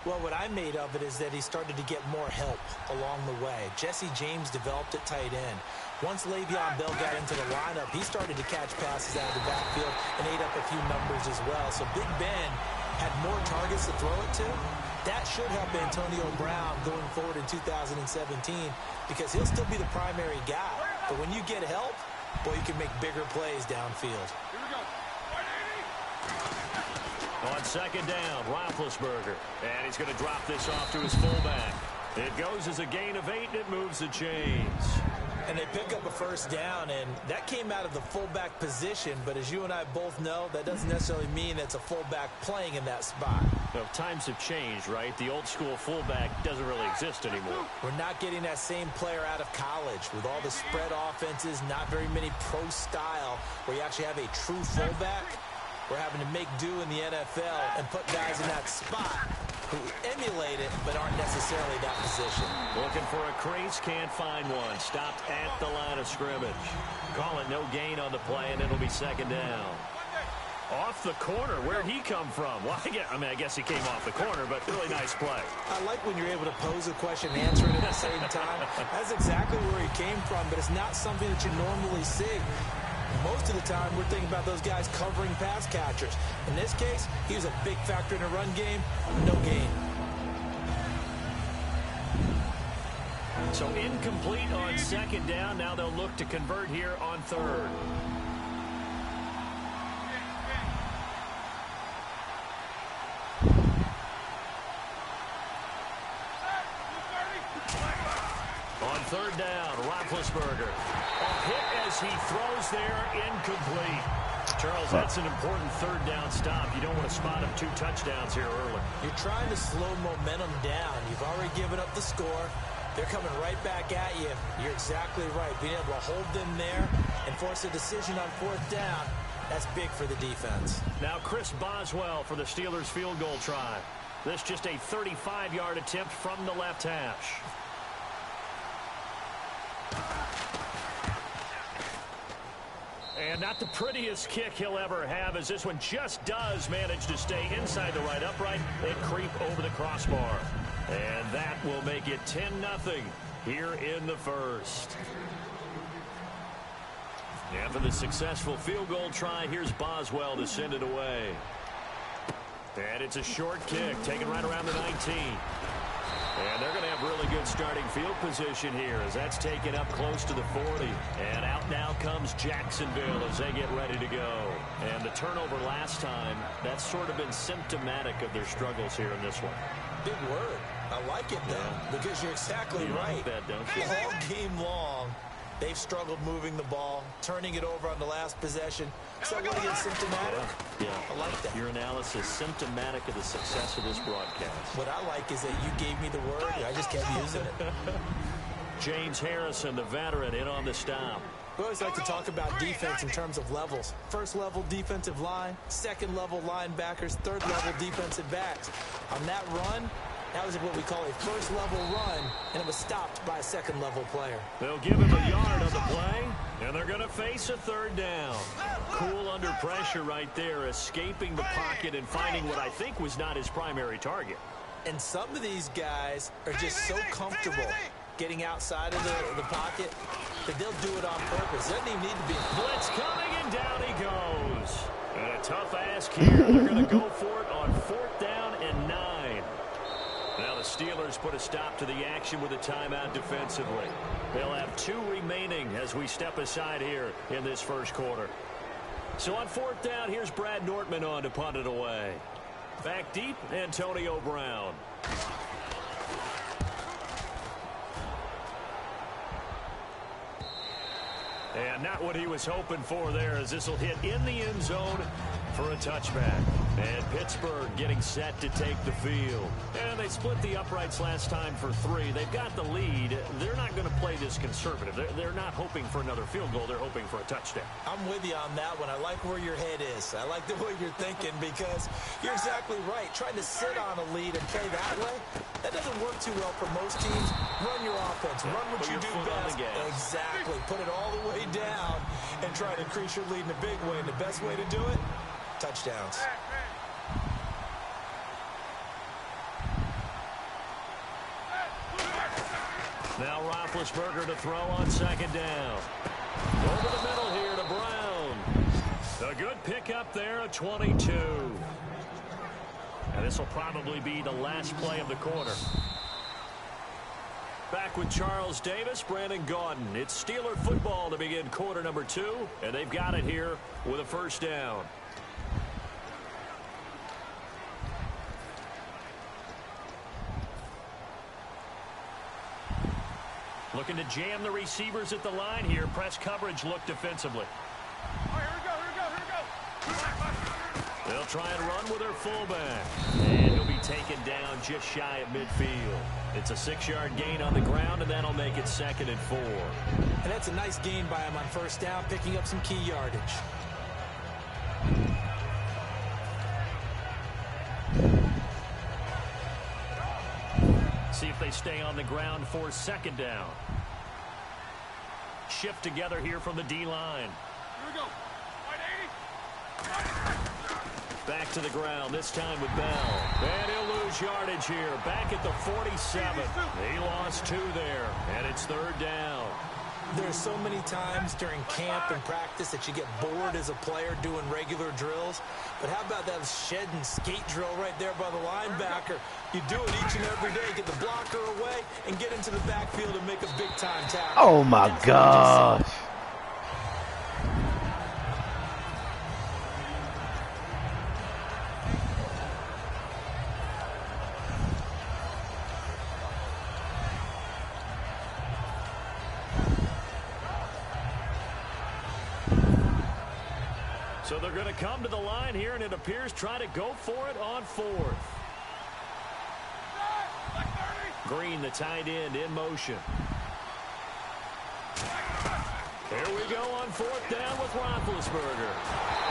Well, what I made of it is that he started to get more help along the way. Jesse James developed at tight end. Once Le'Veon Bell got into the lineup, he started to catch passes out of the backfield and ate up a few numbers as well. So Big Ben had more targets to throw it to. That should help Antonio Brown going forward in 2017 because he'll still be the primary guy. But when you get help, boy, you can make bigger plays downfield. Here we go. On second down, Roethlisberger. And he's going to drop this off to his fullback. It goes as a gain of 8, and it moves the chains. And they pick up a first down, and that came out of the fullback position. But as you and I both know, that doesn't necessarily mean it's a fullback playing in that spot. Well, times have changed, right? The old school fullback doesn't really exist anymore. We're not getting that same player out of college with all the spread offenses, not very many pro style where you actually have a true fullback. We're having to make do in the NFL and put guys in that spot who emulate it but aren't necessarily that position. Looking for a crease, can't find one. Stopped at the line of scrimmage. Call it no gain on the play, and it'll be second down. Off the corner, where'd he come from? Well, I guess he came off the corner, but really nice play. I like when you're able to pose a question and answer it at the same time. That's exactly where he came from, but it's not something that you normally see. Most of the time, we're thinking about those guys covering pass catchers. In this case, he was a big factor in the run game. No gain. So incomplete on second down. Now they'll look to convert here on third. On third down, Roethlisberger. A hit as he throws there, incomplete. Charles, that's an important third down stop. You don't want to spot him 2 touchdowns here early. You're trying to slow momentum down. You've already given up the score. They're coming right back at you. You're exactly right. Being able to hold them there and force a decision on fourth down, that's big for the defense. Now Chris Boswell for the Steelers field goal try. This just a 35-yard attempt from the left hash. And not the prettiest kick he'll ever have, as this one just does manage to stay inside the right upright and creep over the crossbar. And that will make it 10-0 here in the first. And for the successful field goal try, here's Boswell to send it away. And it's a short kick, taken right around the 19. And they're going to have really good starting field position here as that's taken up close to the 40. And out now comes Jacksonville as they get ready to go. And the turnover last time, that's sort of been symptomatic of their struggles here in this one. Big word. I like it, though, because you're exactly right. Like that, don't you? All game long, they've struggled moving the ball, turning it over on the last possession. So what is symptomatic? Yeah. I like that. Your analysis symptomatic of the success of this broadcast. What I like is that you gave me the word, and I just kept using it. James Harrison, the veteran, in on the stop. We always like to talk about defense in terms of levels. First level defensive line, second level linebackers, third level defensive backs. On that run, that was what we call a first level run, and it was stopped by a second level player. They'll give him a yard on the play, and they're going to face a third down. Cool under pressure right there, escaping the pocket and finding what I think was not his primary target. And some of these guys are just so comfortable getting outside of the pocket that they'll do it on purpose. Doesn't even need to be. Blitz coming, and down he goes. And a tough ask here. They're going to go for it on 4th down and 9. Now the Steelers put a stop to the action with a timeout defensively. They'll have 2 remaining as we step aside here in this first quarter. So on 4th down, here's Brad Nortman on to punt it away. Back deep, Antonio Brown. And not what he was hoping for there, as this will hit in the end zone for a touchback. And Pittsburgh getting set to take the field. And they split the uprights last time for 3. They've got the lead. They're not going to play this conservative. They're not hoping for another field goal. They're hoping for a touchdown. I'm with you on that one. I like where your head is. I like the way you're thinking because you're exactly right. Trying to sit on a lead and play that way, that doesn't work too well for most teams. Run your offense. Run what you do best. Exactly. Put it all the way down and try to increase your lead in a big way. And the best way to do it, touchdowns. Roethlisberger to throw on second down. Over the middle here to Brown. A good pickup there at 22. And this will probably be the last play of the quarter. Back with Charles Davis, Brandon Gaudin. It's Steeler football to begin quarter number 2, and they've got it here with a first down. Looking to jam the receivers at the line here. Press coverage look defensively. Oh, here we go. They'll try and run with their fullback. And he'll be taken down just shy of midfield. It's a 6-yard gain on the ground, and that'll make it 2nd and 4. And that's a nice gain by him on first down, picking up some key yardage. See if they stay on the ground for 2nd down. Shift together here from the D-line. Here we go. Back to the ground, this time with Bell. And he'll lose yardage here. Back at the 47. He lost 2 there, and it's 3rd down. There's so many times during camp and practice that you get bored as a player doing regular drills. But how about that shed and skate drill right there by the linebacker? You do it each and every day. Get the blocker away and get into the backfield and make a big-time tackle. Oh, my gosh. So they're going to come to the line here, and it appears try to go for it on 4th. Green, the tight end, in motion. Here we go on 4th down with Roethlisberger.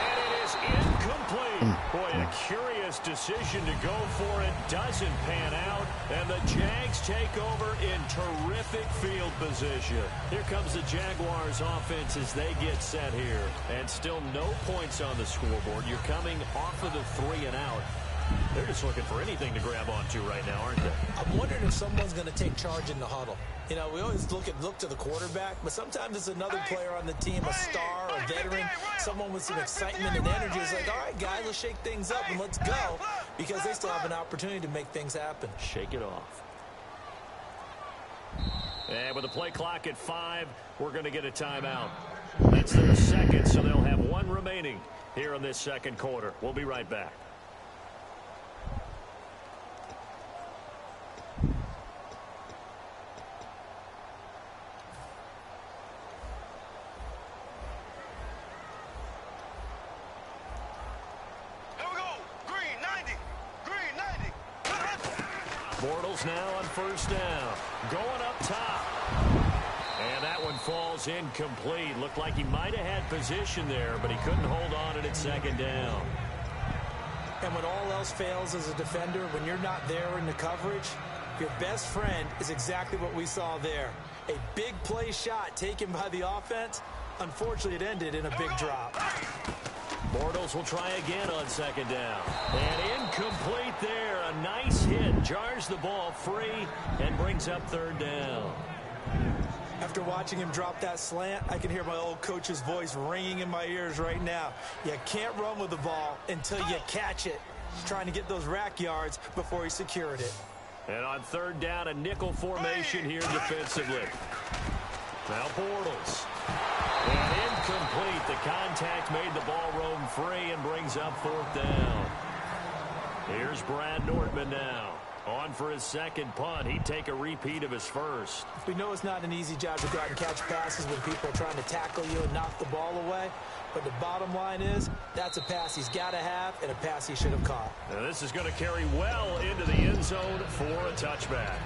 And it is incomplete. Boy, a curious decision to go for it. Doesn't pan out. And the Jags take over in terrific field position. Here comes the Jaguars offense as they get set here. And still no points on the scoreboard. You're coming off of the 3 and out. They're just looking for anything to grab onto right now, aren't they? I'm wondering if someone's going to take charge in the huddle. You know, we always look to the quarterback, but sometimes it's another player on the team, a star, a veteran, someone with some excitement and energy. It's like, all right, guys, let's shake things up and let's go, because they still have an opportunity to make things happen. Shake it off. And with the play clock at 5, we're going to get a timeout. That's their 2nd, so they'll have 1 remaining here in this 2nd quarter. We'll be right back. Bortles now on 1st down. Going up top. And that one falls incomplete. Looked like he might have had position there, but he couldn't hold on and it's 2nd down. And when all else fails as a defender, when you're not there in the coverage, your best friend is exactly what we saw there. A big play shot taken by the offense. Unfortunately, it ended in a big drop. Bortles will try again on 2nd down. And incomplete there. A nice hit. Jars the ball free and brings up 3rd down. After watching him drop that slant, I can hear my old coach's voice ringing in my ears right now. You can't run with the ball until you catch it. Trying to get those rack yards before he secured it. And on 3rd down, a nickel formation here defensively. Now Bortles. And incomplete. The contact made the ball roam free and brings up 4th down. Here's Brad Nordman now. On for his 2nd punt. He'd take a repeat of his 1st. We know it's not an easy job to go out and catch passes when people are trying to tackle you and knock the ball away. But the bottom line is, that's a pass he's got to have and a pass he should have caught. Now this is going to carry well into the end zone for a touchback.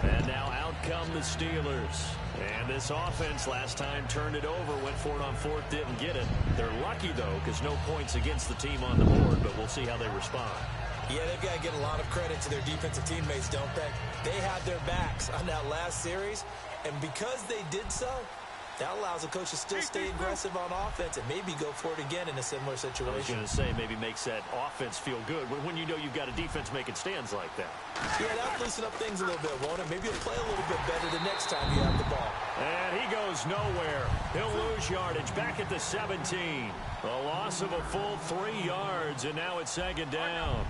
And now out come the Steelers. And this offense last time turned it over, went for it on 4th, didn't get it. They're lucky, though, because no points against the team on the board, but we'll see how they respond. Yeah, they've got to get a lot of credit to their defensive teammates, don't they? They had their backs on that last series, and because they did so, That allows the coach to still stay aggressive on offense and maybe go for it again in a similar situation. I was going to say maybe makes that offense feel good when you know you've got a defense making stands like that. Yeah, that'll loosen up things a little bit, won't it? Maybe you'll play a little bit better the next time you have the ball. And he goes nowhere. He'll lose yardage back at the 17. A loss of a full 3 yards, and now it's second down.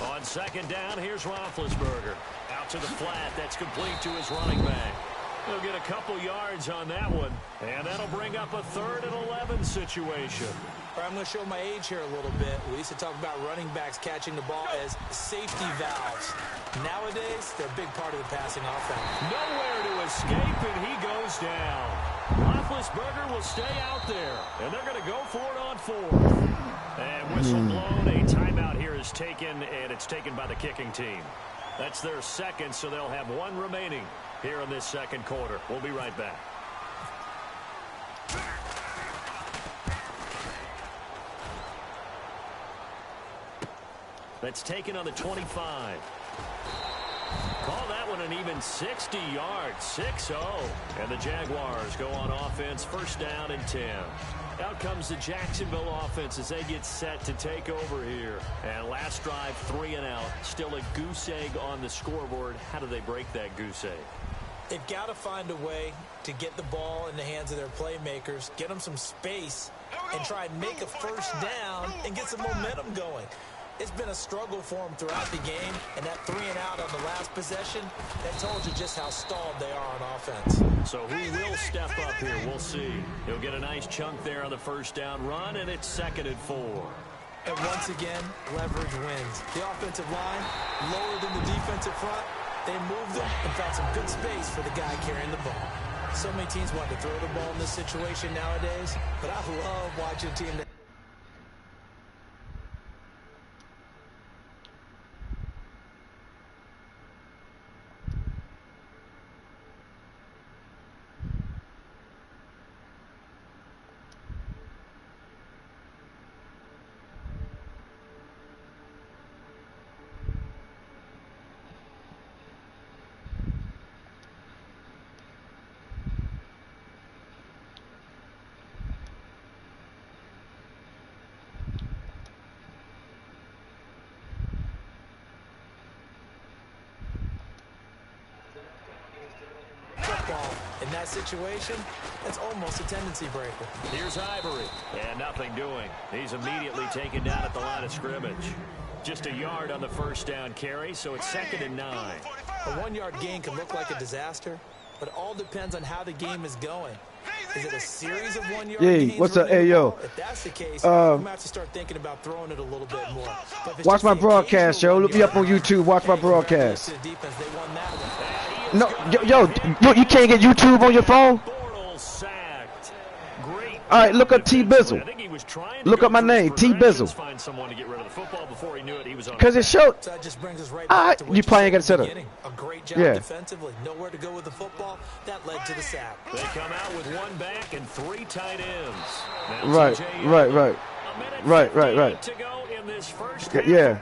On second down, here's Roethlisberger. Out to the flat. That's complete to his running back. He'll get a couple yards on that one, and that'll bring up a 3rd and 11 situation. All right, I'm going to show my age here a little bit. We used to talk about running backs catching the ball as safety valves. Nowadays, they're a big part of the passing offense. Nowhere to escape, and he goes down. Roethlisberger will stay out there, and they're going to go for it on 4th. And whistle blown. A timeout here is taken, and it's taken by the kicking team. That's their second, so they'll have 1 remaining here in this second quarter. We'll be right back. That's taken on the 25. Call that one an even 60 yards, 6-0. And the Jaguars go on offense, first down and 10. Out comes the Jacksonville offense as they get set to take over here. And last drive, 3 and out. Still a goose egg on the scoreboard. How do they break that goose egg? They've got to find a way to get the ball in the hands of their playmakers, get them some space, and try and make a first down and get some momentum going. It's been a struggle for them throughout the game, and that 3 and out on the last possession, that told you just how stalled they are on offense. So who will step up here? We'll see. He'll get a nice chunk there on the first down run, and it's 2nd and 4. And once again, leverage wins. The offensive line, lower than the defensive front, they moved them and found some good space for the guy carrying the ball. So many teams want to throw the ball in this situation nowadays, but I love watching a team that in that situation, that's almost a tendency breaker. Here's Ivory, and nothing doing. He's immediately taken down at the line of scrimmage. Just a yard on the first down carry, so it's 2nd and 9. A 1-yard gain can look like a disaster, but it all depends on how the game is going. Is it a series of 1-yard gains? What's up? Hey, yo. If that's the case, I'm going to have to start thinking about throwing it a little bit more. Watch my broadcast, yo. Look me up on YouTube. Watch my broadcast. No, yo, you can't get YouTube on your phone? All right, look up Tbizzil. Look up my name, Tbizzil. Because it showed. You probably ain't got to set up. A great job defensively. Nowhere to go with the football. That led to the sack. They come out with 1 back and 3 tight ends. Right. Yeah.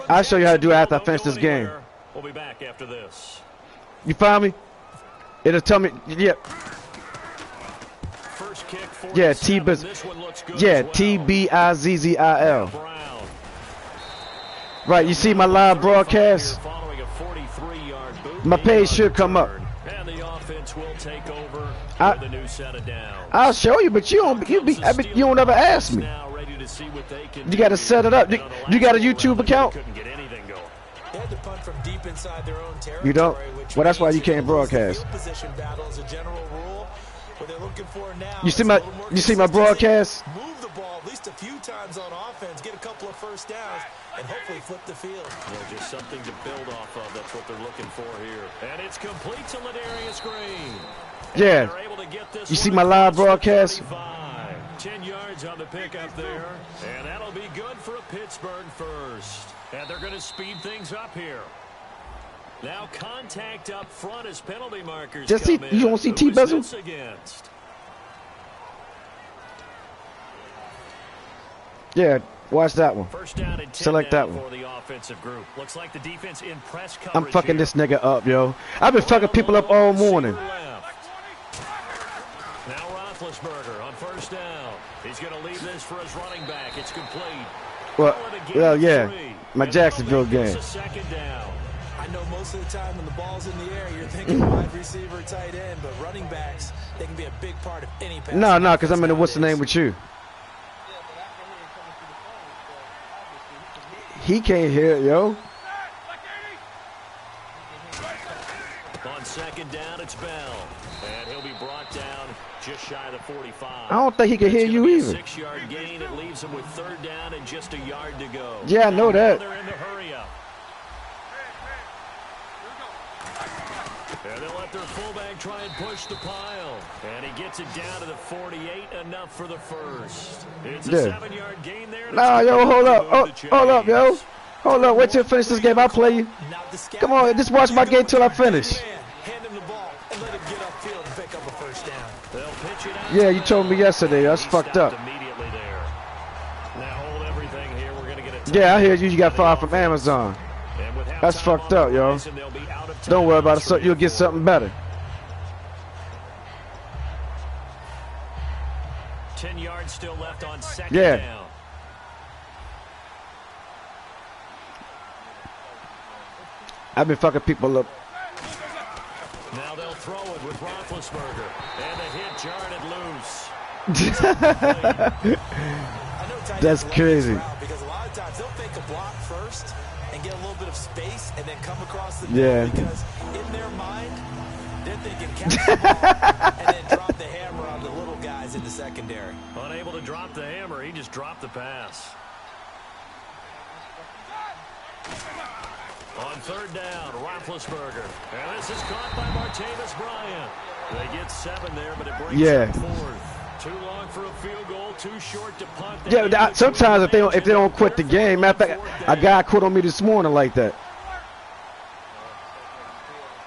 I'll show you how to do it after I finish this game. We'll be back after this. You find me? It'll tell me. Yeah. First kick for yeah, Tbizzil. Yeah, Tbizzil. Right, you see my live broadcast? My page should come up. And the offense will take over with a new set of downs. I'll show you, but you don't ever ask me. You got to set it up. You got a YouTube account? They had to punt from deep inside their own territory. You don't? Well, that's why you can't broadcast. Position battle is a general rule. What they're looking for now. You see my broadcast? Move the ball at least a few times on offense, get a couple of first downs, and hopefully flip the field. Yeah, just something to build off of. That's what they're looking for here. And it's complete to Ladarius Green. Yeah. You see my live broadcast? 10 yards on the pickup there, and that'll be good for a Pittsburgh first. And they're going to speed things up here. Now contact up front as penalty markers just come see, in. you don't see Tbizzil? Yeah, watch that one. First down and 10 Select now that one. for the offensive group. Looks like the defense in press coverage. I'm fucking here. this nigga up, yo. I've been fucking people up all morning. Now Roethlisberger on first down. He's going to leave this for his running back. It's complete. Well, yeah. My Jacksonville game. Second down. I know most of the time when the ball's in the air, you're thinking wide receiver, tight end, but running backs, they can be a big part of any pass. No, because I'm in the what's the name with you. He can't hear it, yo. On second down, it's Bell. And he'll be brought down just shy of the 45. I don't think he can hear you either. 6-yard gain. It leaves him with third down and just a yard to go. Yeah, I know that. They're in the hurry up. And they'll let their fullback try and push the pile. And he gets it down to the 48, enough for the first. It's a 7-yard gain there. Nah, yo, hold up. Hold up, yo. Hold up. Wait till I finish this game. I'll play you. Come on, just watch my game till I finish. Hand him the ball and let him get upfield and pick up a first down. They'll pitch it out. Yeah, you told me yesterday. That's fucked up. Immediately there. Now hold everything here. We're gonna get a Yeah, I hear you got fired from Amazon. That's fucked up, yo. Don't worry about it. You'll get something better. 10 yards still left on second down. I've been fucking people up. Now they'll throw it with Roethlisberger. And the hit jarred it loose. That's crazy. Because a lot of times they'll fake a block first and get a little bit of space and then come across the field because in their mind they're thinking catch the ball and then drop the hammer on the little guys in the secondary. Unable to drop the hammer, he just dropped the pass. On third down, Roethlisberger. And this is caught by Martavis Bryant. They get 7 there, but it brings them fourth. Too long for a field goal, too short to punt. Yeah, sometimes if they don't quit the game, matter of fact, a guy quit on me this morning like that.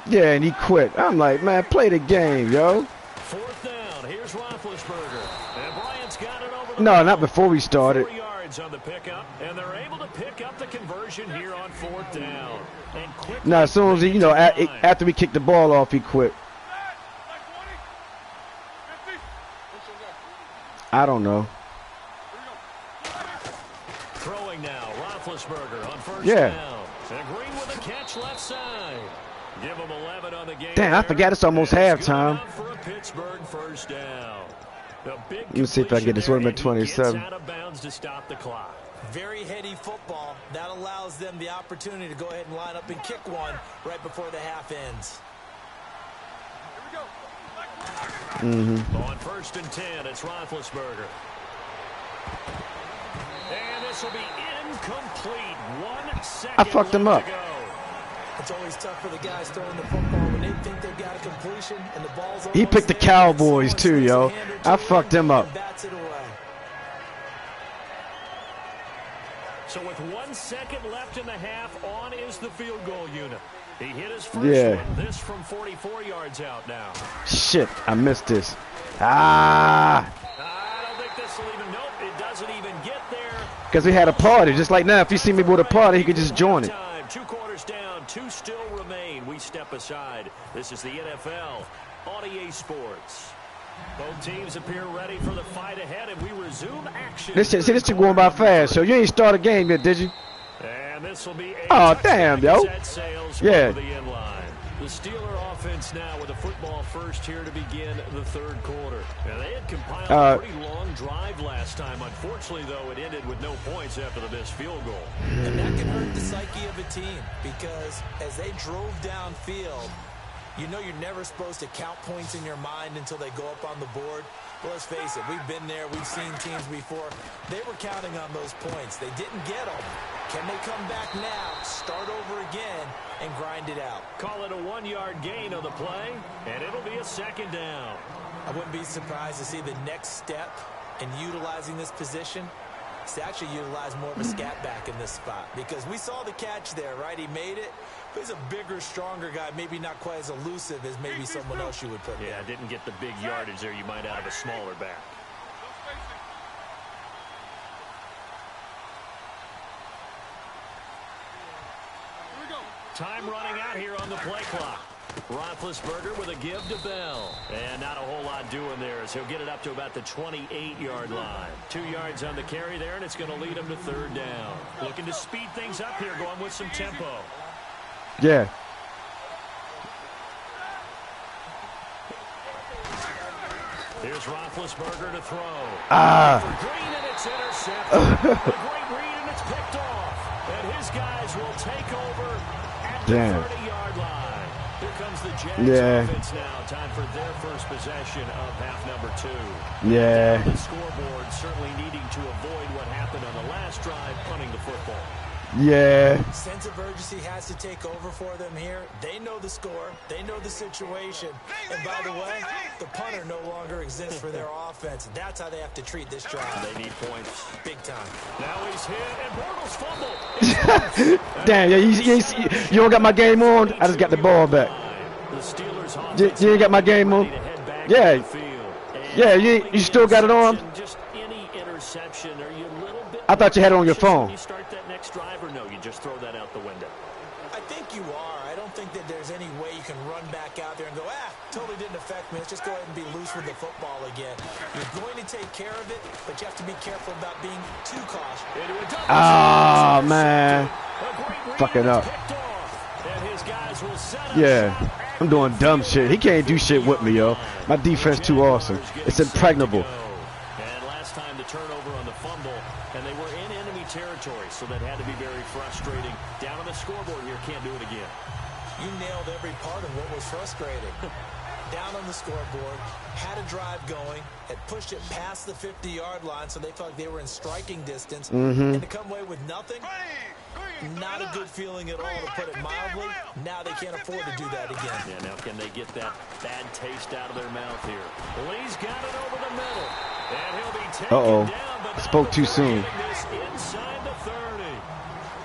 Yeah, and he quit. I'm like, man, play the game, yo. Fourth down, here's Roethlisberger. And Bryant's got it over the No, not before we started. 4 yards on the pickup, and they're able to pick up the conversion here on fourth down. And quickly, no, as soon as he, after we kicked the ball off, he quit. I don't know. Throwing now, Roethlisberger on first down. And Green with a catch left side. Give him 11 on the game. Damn, I forgot it's almost halftime. For a Pittsburgh first down. Let me see if I get this one at 27. Out of bounds to stop the clock. Very heady football. That allows them the opportunity to go ahead and line up and kick one right before the half ends. On first and 10, it's Roethlisberger. And this will be incomplete. 1 second. I fucked him up. It's always tough for the guys throwing the football when they think they've got a completion and the ball's He picked the Cowboys too, yo. I fucked him up. So with 1 second left in the half, on is the field goal unit. He hit his first one. This from 44 yards out now. Shit, I missed this. I don't think this will even, nope, it doesn't even get there. Because we had a party. Just like now, if you see me with a party, you could just join it. 2 quarters down, 2 still remain. We step aside. This is the NFL on EA Sports. Both teams appear ready for the fight ahead, and we resume action. This shit going by fast, so you ain't start a game yet, did you? And this will be damn, yo. Yeah. The Steeler offense now with a football first here to begin the third quarter. Now, they had compiled a pretty long drive last time. Unfortunately, though, it ended with no points after the missed field goal. And that can hurt the psyche of a team because as they drove downfield, you know you're never supposed to count points in your mind until they go up on the board. Well, let's face it, we've been there. We've seen teams before. They were counting on those points. They didn't get them. Can they come back now, start over again, and grind it out? Call it a 1-yard gain on the play, and it'll be a second down. I wouldn't be surprised to see the next step in utilizing this position is to actually utilize more of a scat back in this spot. Because we saw the catch there, right? He made it. But he's a bigger, stronger guy, maybe not quite as elusive as maybe someone else you would put there. Yeah, didn't get the big yardage there you might out of a smaller back. Time running out here on the play clock. Roethlisberger with a give to Bell. And not a whole lot doing there as he'll get it up to about the 28-yard line. 2 yards on the carry there, and it's going to lead him to third down. Looking to speed things up here, going with some tempo. Yeah. Here's Roethlisberger to throw. Ah. Green, and it's intercepted. A great read, and it's picked off. And his guys will take over at the 30-yard line. Here comes the Jags offense now. Time for their first possession of half number 2. Yeah. The scoreboard certainly needing to avoid what happened on the last drive, punting the football. Yeah. Sense of urgency has to take over for them here. They know the score. They know the situation. And by the way, the punter no longer exists for their offense. That's how they have to treat this drive. They need points. Big time. Now he's hit, and Bortles fumble. Damn, yeah, you don't got my game on? I just got the ball back. You ain't got my game on? Yeah. Yeah, you still got it on? Just any interception. Are you a little bit I thought you had it on your phone. You start that next drive, or no, you just throw that out the window? I think you are. I don't think that there's any way you can run back out there and go, totally didn't affect me. Let's just go ahead and be loose with the football again. You're going to take care of it, but you have to be careful about being too cautious. Oh, man. Fucking up. Yeah. I'm doing dumb shit. He can't do shit with me, yo. My defense too awesome. It's impregnable. And last time the turnover on the fumble, and they were in enemy territory, so that had to be very frustrating. Down on the scoreboard here, can't do it again. You nailed every part of what was frustrating. Down on the scoreboard, had a drive going, had pushed it past the 50-yard line, so they felt like they were in striking distance. And to come away with nothing, not a good feeling at all, to put it mildly. Now they can't afford to do that again. Yeah, now can they get that bad taste out of their mouth here? Lee's got it over the middle, and he'll be taken down, but spoke too soon. Inside the 30.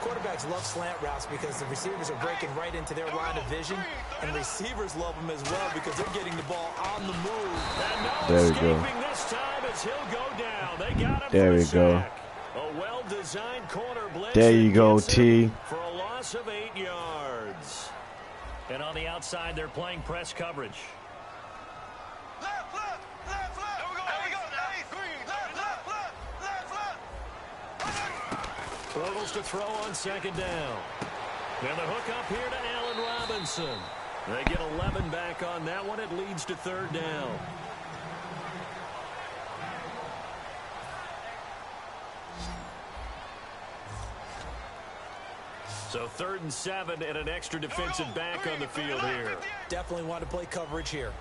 Quarterbacks love slant routes because the receivers are breaking right into their line of vision, and receivers love them as well because they're getting the ball on the move. There we go. This time as he'll go down. They got him there we go. A well-designed corner blitz. There you go, T. For a loss of 8 yards. And on the outside, they're playing press coverage. Bortles to throw on second down. And the hook up here to Allen Robinson. They get 11 back on that one. It leads to third down. So 3rd and 7 and an extra defensive back on the field here. Definitely want to play coverage here.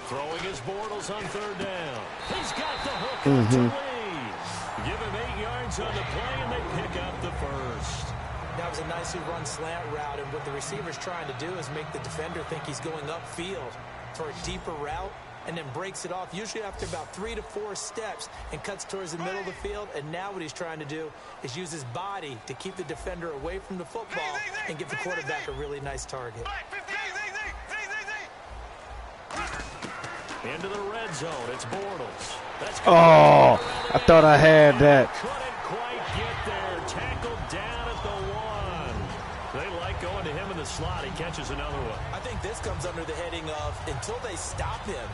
Throwing his Bortles on third down. He's got the hook up to Lee. Give him 8 yards on the play, and they pick up the first. That was a nicely run slant route, and what the receiver's trying to do is make the defender think he's going upfield for a deeper route, and then breaks it off, usually after about 3 to 4 steps, and cuts towards the middle of the field. And now what he's trying to do is use his body to keep the defender away from the football and give the quarterback a really nice target. Into the red zone, it's Bortles. Oh, I thought I had that. Couldn't quite get there. Tackled down at the 1. They like going to him in the slot. He catches another one. I think this comes under the heading of, until they stop him,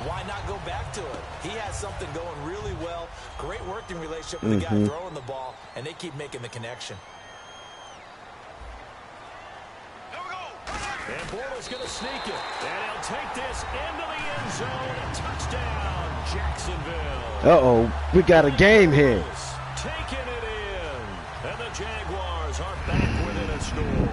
why not go back to it? He has something going really well. Great working relationship with the guy throwing the ball, and they keep making the connection. And Bortles going to sneak it. And he'll take this into the end zone. A touchdown, Jacksonville. Uh-oh, we got a game here. Taking it in. And the Jaguars are back within a score.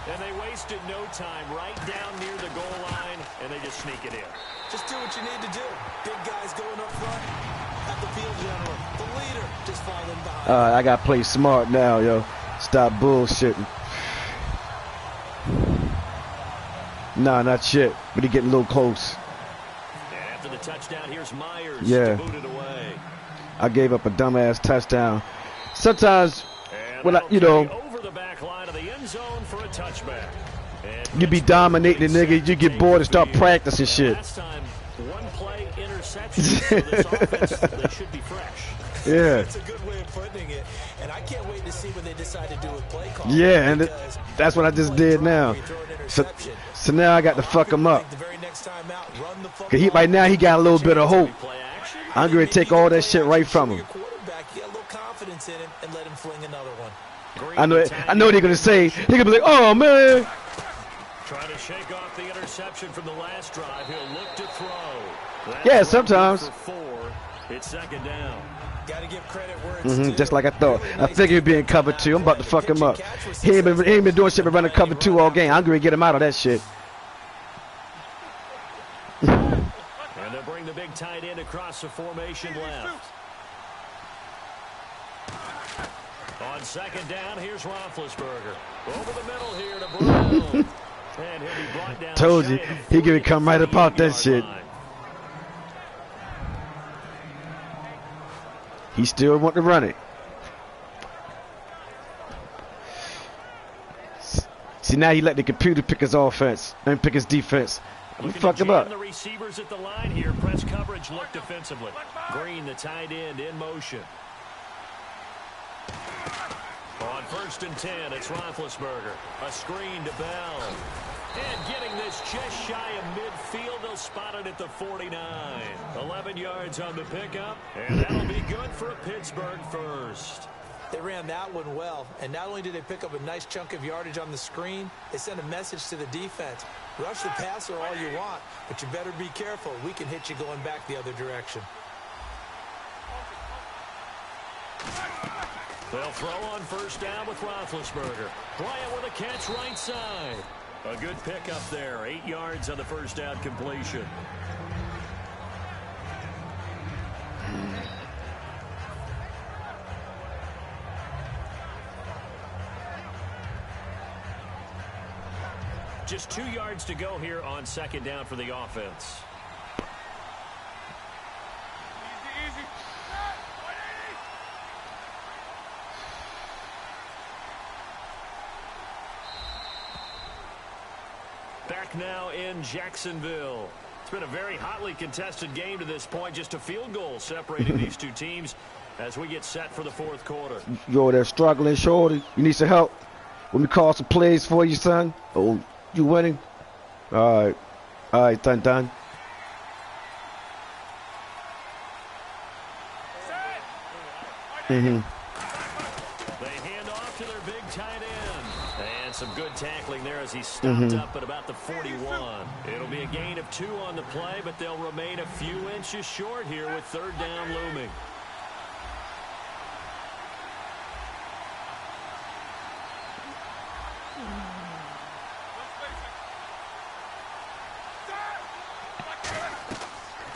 And they wasted no time right down near the goal line, and they just sneak it in. Just do what you need to do. Big guys going up front. At the field general. The leader just falling behind. I got to play smart now, yo. Stop bullshitting. Nah, not shit. But he getting a little close. And after the touchdown, here's Myers to boot it away. I gave up a dumbass touchdown. Sometimes, when over the back line of the end zone for a touchback. You be dominating the nigga, you get bored and start practicing shit. Last time, one play interception. So this offense, they should be fresh. Yeah. That's a good way of putting it. And I can't wait to see what they decide to do with play calling. Yeah, and that's what I just did now. So now I got to fuck him up. Cause right now he got a little bit of hope. I'm going to take all that shit right from him. I know they're going to say, they're going to be like, oh, man. Trying to shake off the interception from the last drive. He'll look to throw. Yeah, sometimes. It's second down. Got to give credit where it's due. Just like I thought. I figured he'd be in cover 2. I'm about to fuck him up. He ain't been doing shit but running cover 2 all game. I'm going to get him out of that shit. And they'll bring the big tight end across the formation left. On second down, here's Roethlisberger. Over the middle here to Brown. And he'll be brought down. Told you, he gonna come right up out that shit. He still want to run it. See, now he let the computer pick his offense and pick his defense. You fucked him up. The receivers at the line here. Press coverage look defensively. Green, the tight end, in motion. On 1st and 10, it's Roethlisberger. A screen to Bell. And getting this just shy of midfield, they'll spot it at the 49. 11 yards on the pickup, and that'll be good for a Pittsburgh first. They ran that one well, and not only did they pick up a nice chunk of yardage on the screen, they sent a message to the defense. Rush the passer all you want, but you better be careful. We can hit you going back the other direction. They'll throw on 1st down with Roethlisberger. Bryant with a catch right side. A good pickup there. 8 yards on the 1st down completion. Just 2 yards to go here on 2nd down for the offense. Easy. Back now in Jacksonville. It's been a very hotly contested game to this point. Just a field goal separating these two teams as we get set for the 4th quarter. Yo, they're struggling, shorty. You need some help? Let me call some plays for you, son. Oh, you winning? All right, done. They hand off to their big tight end. And some good tackling there as he stopped up at about the 41. It'll be a gain of 2 on the play, but they'll remain a few inches short here with 3rd down looming.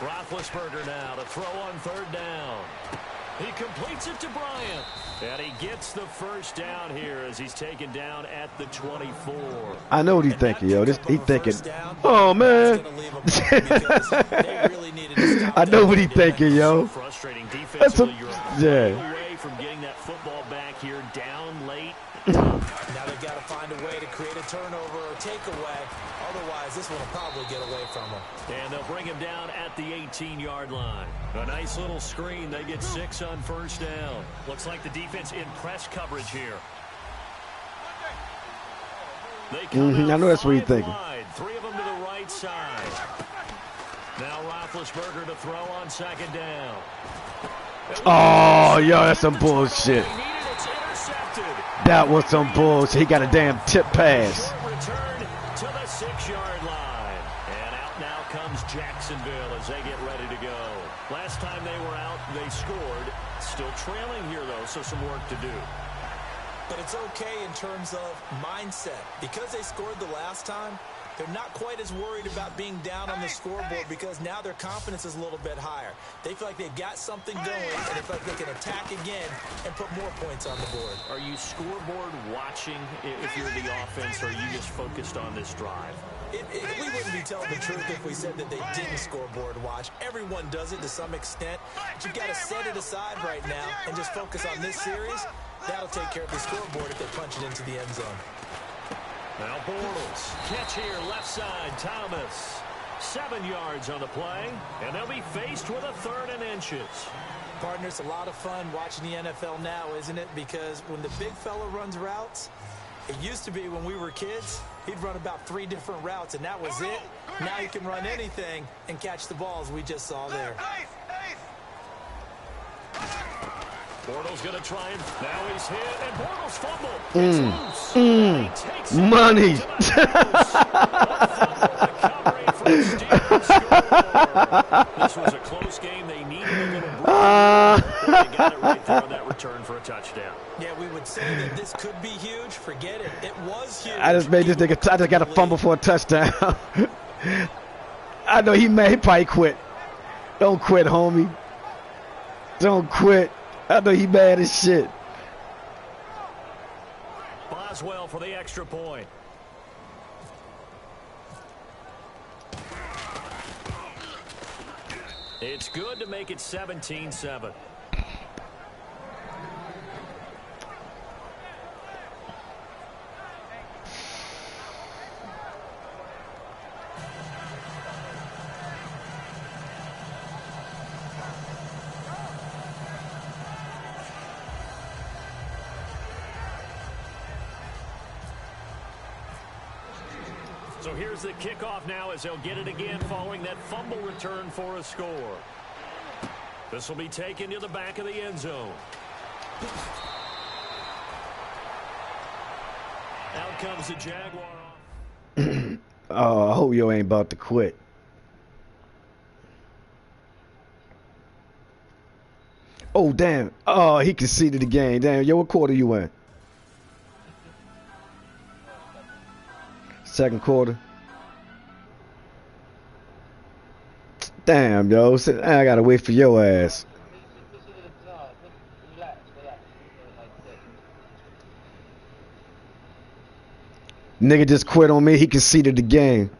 Roethlisberger now to throw on 3rd down. He completes it to Bryant. And he gets the 1st down here as he's taken down at the 24. I know what he's thinking, yo. He thinking, oh, man. I know what he's thinking, yo. Frustrating defensively. Yeah. Away from getting that football back here down late. Now they've got to find a way to create a turnover or takeaway. Otherwise, this one will probably get away from them. And they'll bring him down at the 18-yard line. A nice little screen. They get 6 on 1st down. Looks like the defense in press coverage here. They come I know that's what he's thinking. Wide. 3 of them to the right side. Now Roethlisberger to throw on 2nd down. Oh, yo, that's some bullshit. That was some bullshit. He got a damn tip pass. Return to the 6-yard line. And out now comes Jacksonville as they get ready to go. Last time they were out, they scored. Still trailing here, though, so some work to do. But it's okay in terms of mindset. Because they scored the last time, they're not quite as worried about being down on the scoreboard because now their confidence is a little bit higher. They feel like they've got something going, and they feel like they can attack again and put more points on the board. Are you scoreboard watching if you're the offense, or are you just focused on this drive? We wouldn't be telling the truth if we said that they didn't scoreboard watch. Everyone does it to some extent. But you've got to set it aside right now and just focus on this series. That'll take care of the scoreboard if they punch it into the end zone. Now Bortles, catch here, left side, Thomas. 7 yards on the play, and they'll be faced with a 3rd and inches. Partner, it's a lot of fun watching the NFL now, isn't it? Because when the big fella runs routes, it used to be when we were kids, he'd run about 3 different routes, and that was it. Now he can run anything and catch the balls we just saw there. Bortles going to try and now he's hit, and Bortles fumble. It's loose. Money. This was a close game. They needed a little break. They got it right there on that return for a touchdown. Yeah, we would say that this could be huge. Forget it. It was huge. I just made this nigga. I just got a fumble for a touchdown. I know he mad. He probably quit. Don't quit, homie. Don't quit. I know he mad as shit. Boswell for the extra point. It's good to make it 17-7. So here's the kickoff now as they'll get it again following that fumble return for a score. This will be taken to the back of the end zone. Out comes the Jaguar. Oh, I hope yo ain't about to quit. Oh, damn. Oh, he conceded the game. Damn, yo, what quarter you in? Second quarter. Damn, yo. I gotta wait for your ass. Nigga just quit on me. He conceded the game.